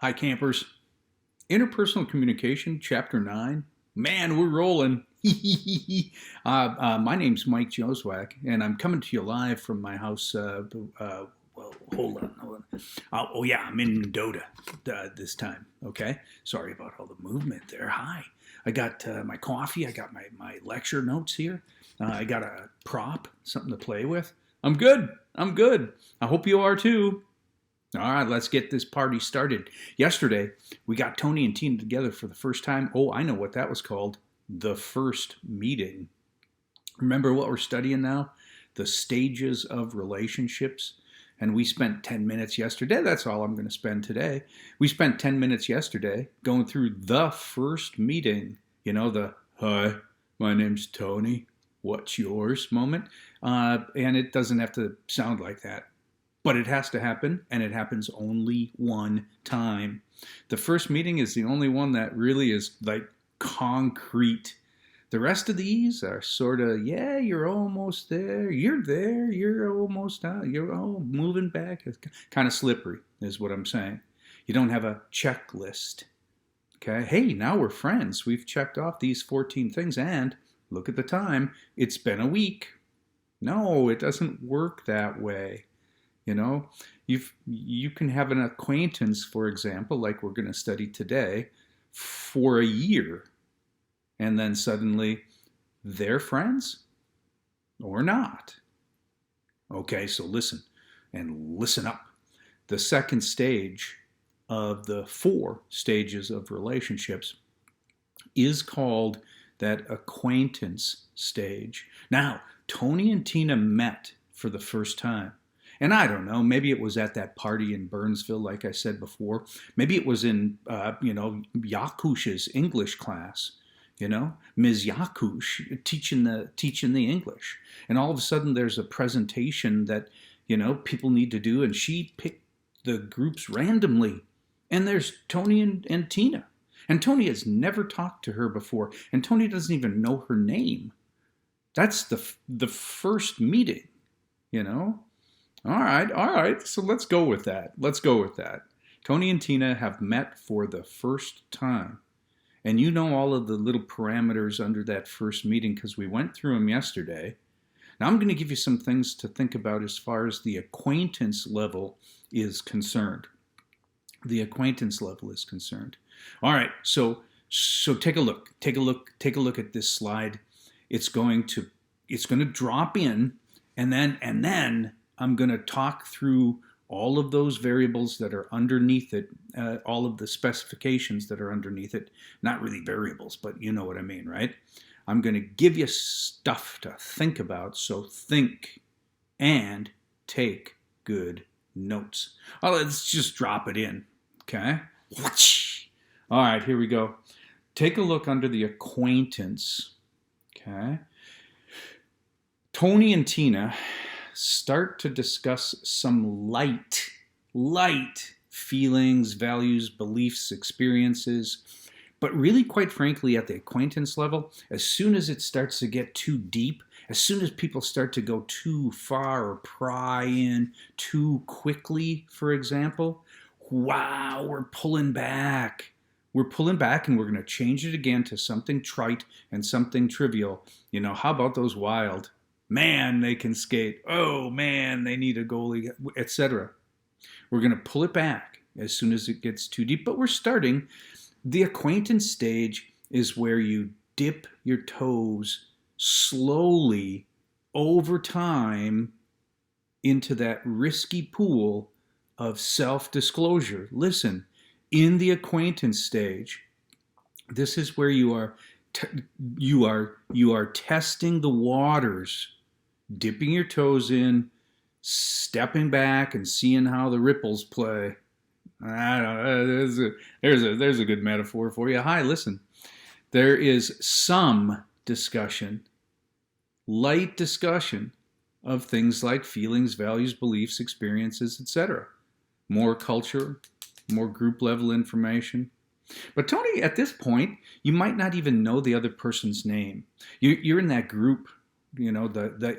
Hi, campers. Interpersonal Communication, Chapter 9. Man, we're rolling. My name's Mike Joswiak, and I'm coming to you live from my house. Well, hold on. Oh, yeah, I'm in Mendota this time, okay? Sorry about all the movement there. Hi. I got my coffee. I got my lecture notes here. I got a prop, something to play with. I'm good. I'm good. I hope you are too. All right, let's get this party started. Yesterday, we got Tony and Tina together for the first time. Oh, I know what that was called. The first meeting. Remember what we're studying now? The stages of relationships. And we spent 10 minutes yesterday. That's all I'm going to spend today. We spent 10 minutes yesterday going through the first meeting. You know, the, hi, my name's Tony. What's yours moment? And it doesn't have to sound like that. But it has to happen, and it happens only one time. The first meeting is the only one that really is like concrete. The rest of these are sort of, yeah, you're almost there, you're almost out, you're all moving back. It's kind of slippery, is what I'm saying. You don't have a checklist. Okay, hey, now we're friends. We've checked off these 14 things, and look at the time, it's been a week. No, it doesn't work that way. You know, you can have an acquaintance, for example, like we're going to study today, for a year, and then suddenly they're friends or not. Okay, so listen and listen up. The second stage of the 4 stages of relationships is called that acquaintance stage. Now, Tony and Tina met for the first time. And I don't know, maybe it was at that party in Burnsville, like I said before. Maybe it was in, Yakush's English class, Ms. Yakush teaching the English. And all of a sudden there's a presentation that, people need to do. And she picked the groups randomly. And there's Tony and Tina. And Tony has never talked to her before. And Tony doesn't even know her name. That's the first meeting, All right. So let's go with that. Tony and Tina have met for the first time. And you know all of the little parameters under that first meeting because we went through them yesterday. Now I'm going to give you some things to think about as far as the acquaintance level is concerned. All right. So take a look. Take a look at this slide. It's going to drop in and then I'm going to talk through all of those variables that are underneath it, all of the specifications that are underneath it. Not really variables, but you know what I mean, right? I'm going to give you stuff to think about, so think and take good notes. Oh, let's just drop it in, okay? All right, here we go. Take a look under the acquaintance, okay? Tony and Tina start to discuss some light feelings, values, beliefs, experiences. But really, quite frankly, at the acquaintance level, as soon as it starts to get too deep, as soon as people start to go too far or pry in too quickly, for example, wow, we're pulling back. We're pulling back and we're going to change it again to something trite and something trivial. How about those wild? Man, they can skate. Oh, man, they need a goalie, etc. We're going to pull it back as soon as it gets too deep, but we're starting. The acquaintance stage is where you dip your toes slowly over time into that risky pool of self-disclosure. Listen, in the acquaintance stage, this is where you are testing the waters, dipping your toes in, stepping back, and seeing how the ripples play. I don't know. There's a good metaphor for you. Hi, listen. There is some discussion, light discussion, of things like feelings, values, beliefs, experiences, etc. More culture, more group level information. But Tony, at this point, you might not even know the other person's name. You're in that group, the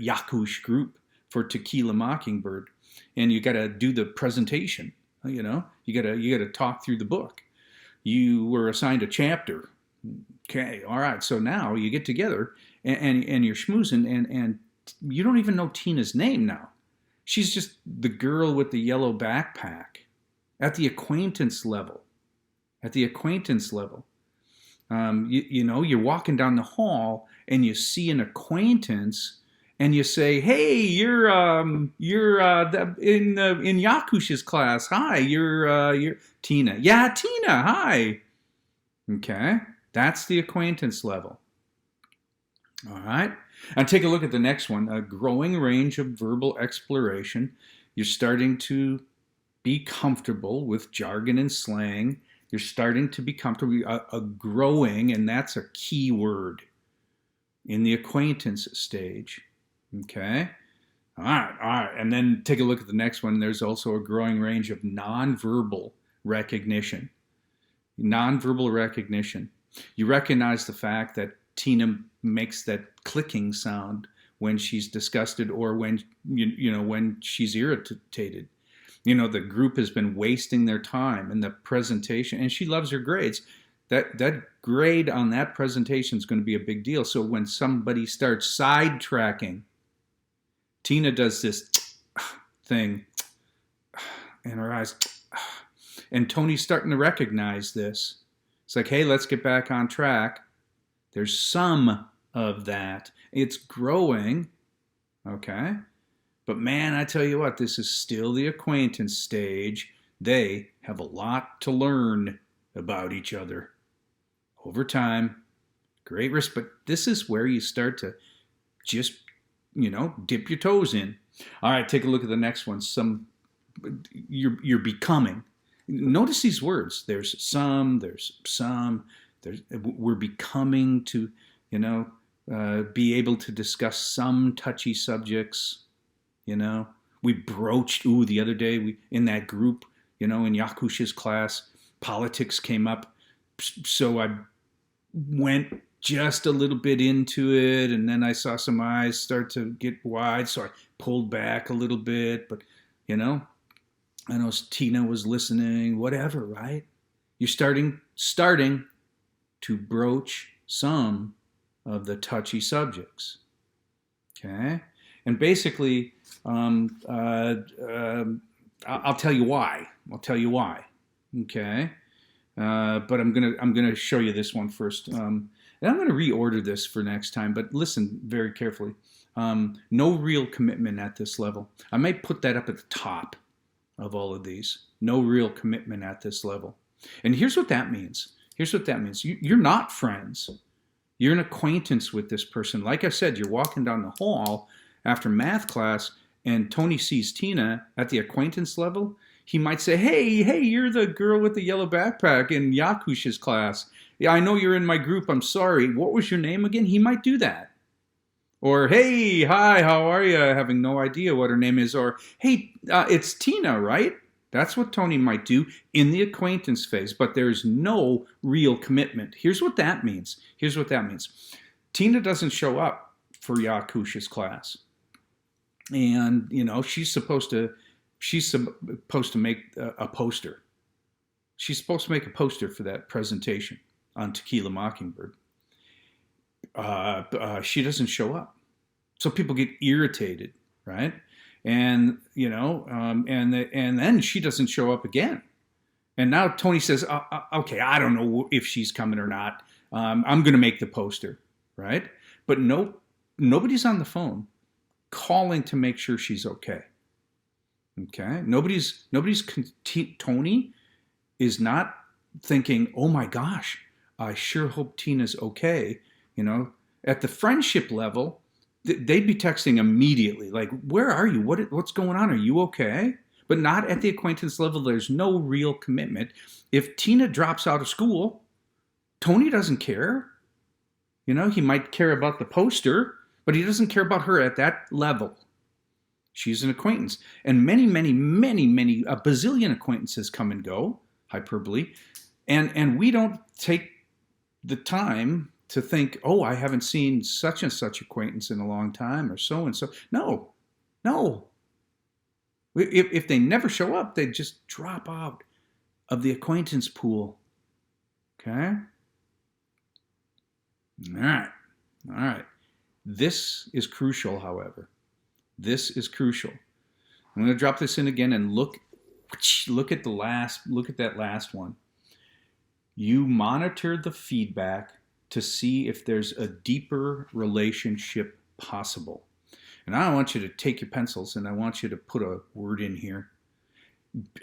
Yakush group for Tequila Mockingbird, and you got to do the presentation You know, you gotta talk through the book. You were assigned a chapter. Okay, all right. So now you get together and you're schmoozing, and you don't even know Tina's name now. She's just the girl with the yellow backpack at the acquaintance level. At the acquaintance level. You know, you're walking down the hall and you see an acquaintance and you say, "Hey, you're in Yakush's class. Hi, you're Tina. Yeah, Tina. Hi." Okay, that's the acquaintance level. All right. And take a look at the next one. A growing range of verbal exploration. You're starting to be comfortable with jargon and slang. You're starting to be comfortable. A growing, and that's a key word in the acquaintance stage. Okay. All right. All right. And then take a look at the next one. There's also a growing range of nonverbal recognition. Nonverbal recognition. You recognize the fact that Tina makes that clicking sound when she's disgusted or when when she's irritated. You know, the group has been wasting their time in the presentation, and she loves her grades. That grade on that presentation is going to be a big deal. So when somebody starts sidetracking, Tina does this thing in her eyes, and Tony's starting to recognize this. It's like, hey, let's get back on track. There's some of that. It's growing, okay? But man, I tell you what, this is still the acquaintance stage. They have a lot to learn about each other over time. Great risk, but this is where you start to just, dip your toes in. All right, take a look at the next one. You're becoming. Notice these words. There's some. We're becoming to, be able to discuss some touchy subjects. We broached. The other day in that group, in Yakusha's class, politics came up. So I went just a little bit into it, and then I saw some eyes start to get wide, so I pulled back a little bit. But I know Tina was listening. Whatever, right? You're starting to broach some of the touchy subjects. Okay, and basically, I'll tell you why. Okay, but I'm gonna show you this one first, and I'm gonna reorder this for next time. But listen very carefully. No real commitment at this level. I might put that up at the top of all of these. No real commitment at this level. And here's what that means. You're not friends. You're an acquaintance with this person. Like I said, you're walking down the hall after math class and Tony sees Tina at the acquaintance level. He might say, hey, you're the girl with the yellow backpack in Yakusha's class. Yeah, I know you're in my group. I'm sorry. What was your name again? He might do that. Or, hey, hi, how are you? Having no idea what her name is. Or, hey, it's Tina, right? That's what Tony might do in the acquaintance phase, but there's no real commitment. Here's what that means. Tina doesn't show up for Yakusha's class. And, she's supposed to make a poster. She's supposed to make a poster for that presentation on Tequila Mockingbird. She doesn't show up. So people get irritated, right? And, and then she doesn't show up again. And now Tony says, okay, I don't know if she's coming or not. I'm going to make the poster, right? But nobody's on the phone calling to make sure she's okay. Okay? Tony is not thinking, oh my gosh, I sure hope Tina's okay. At the friendship level, they'd be texting immediately, like, where are you? What's going on? Are you okay? But not at the acquaintance level. There's no real commitment. If Tina drops out of school, Tony doesn't care. He might care about the poster, but he doesn't care about her at that level. She's an acquaintance. And many, a bazillion acquaintances come and go, hyperbole, and we don't take the time to think, oh, I haven't seen such and such acquaintance in a long time, or so and so. No. If they never show up, they just drop out of the acquaintance pool. Okay? All right. All right. This is crucial, however. This is crucial. I'm going to drop this in again and look at that last one. You monitor the feedback to see if there's a deeper relationship possible. And I want you to take your pencils and I want you to put a word in here.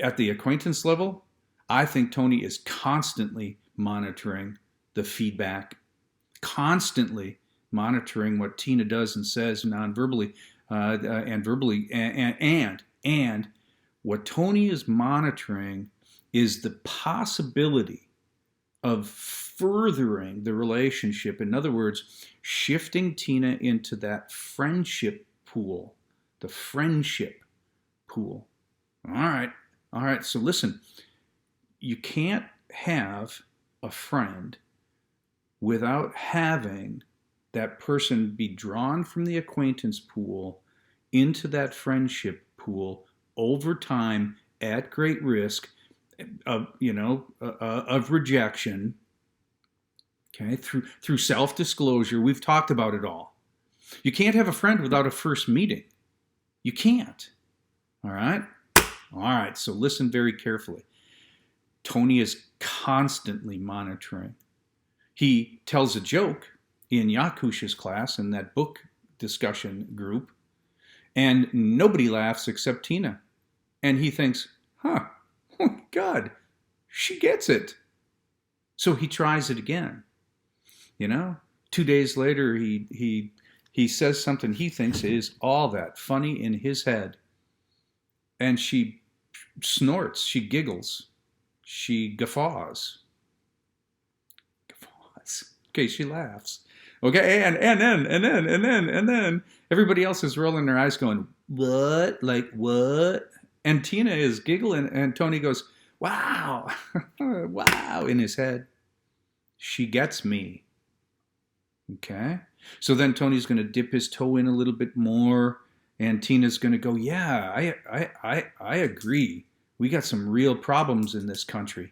At the acquaintance level, I think Tony is constantly monitoring the feedback, constantly monitoring what Tina does and says non-verbally and verbally. And what Tony is monitoring is the possibility of furthering the relationship. In other words, shifting Tina into that friendship pool, the friendship pool. All right. So listen, you can't have a friend without having that person be drawn from the acquaintance pool into that friendship pool over time at great risk of rejection. Okay, through self-disclosure. We've talked about it all. You can't have a friend without a first meeting. You can't. All right. So listen very carefully. Tony is constantly monitoring. He tells a joke in Yakusha's class, in that book discussion group, and nobody laughs except Tina. And he thinks, oh my God, she gets it. So he tries it again. 2 days later, he says something he thinks is all that funny in his head. And she snorts, she giggles, she guffaws. Okay, she laughs. Okay, and then everybody else is rolling their eyes going, what? Like what? And Tina is giggling and Tony goes, wow, wow, in his head. She gets me. Okay? So then Tony's going to dip his toe in a little bit more and Tina's going to go, yeah, I agree. We got some real problems in this country.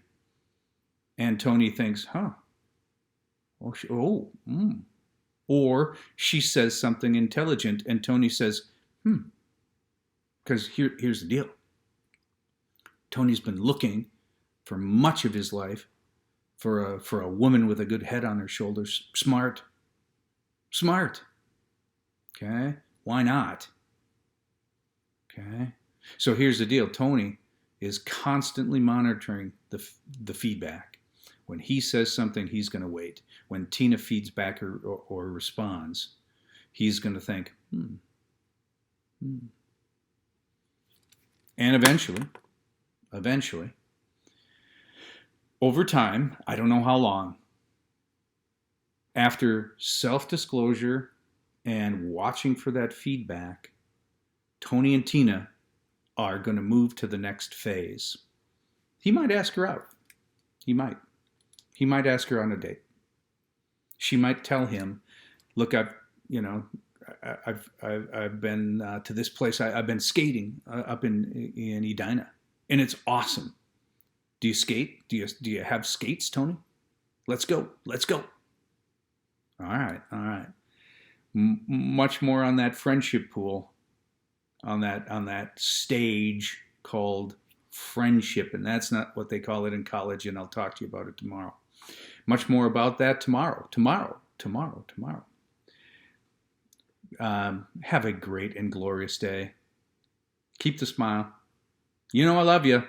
And Tony thinks, Or she says something intelligent and Tony says, because here's the deal. Tony's been looking for much of his life for a woman with a good head on her shoulders. Smart. Okay? Why not? Okay? So here's the deal. Tony is constantly monitoring the feedback. When he says something, he's going to wait. When Tina feeds back or responds, he's going to think, And eventually, over time, I don't know how long, after self-disclosure and watching for that feedback, Tony and Tina are going to move to the next phase. He might ask her out. He might ask her on a date. She might tell him, look, I've been to this place. I've been skating up in Edina, and it's awesome. Do you skate? Do you have skates, Tony? Let's go. All right. Much more on that friendship pool, on that stage called friendship, and that's not what they call it in college. And I'll talk to you about it tomorrow. Much more about that tomorrow. Have a great and glorious day. Keep the smile. I love you.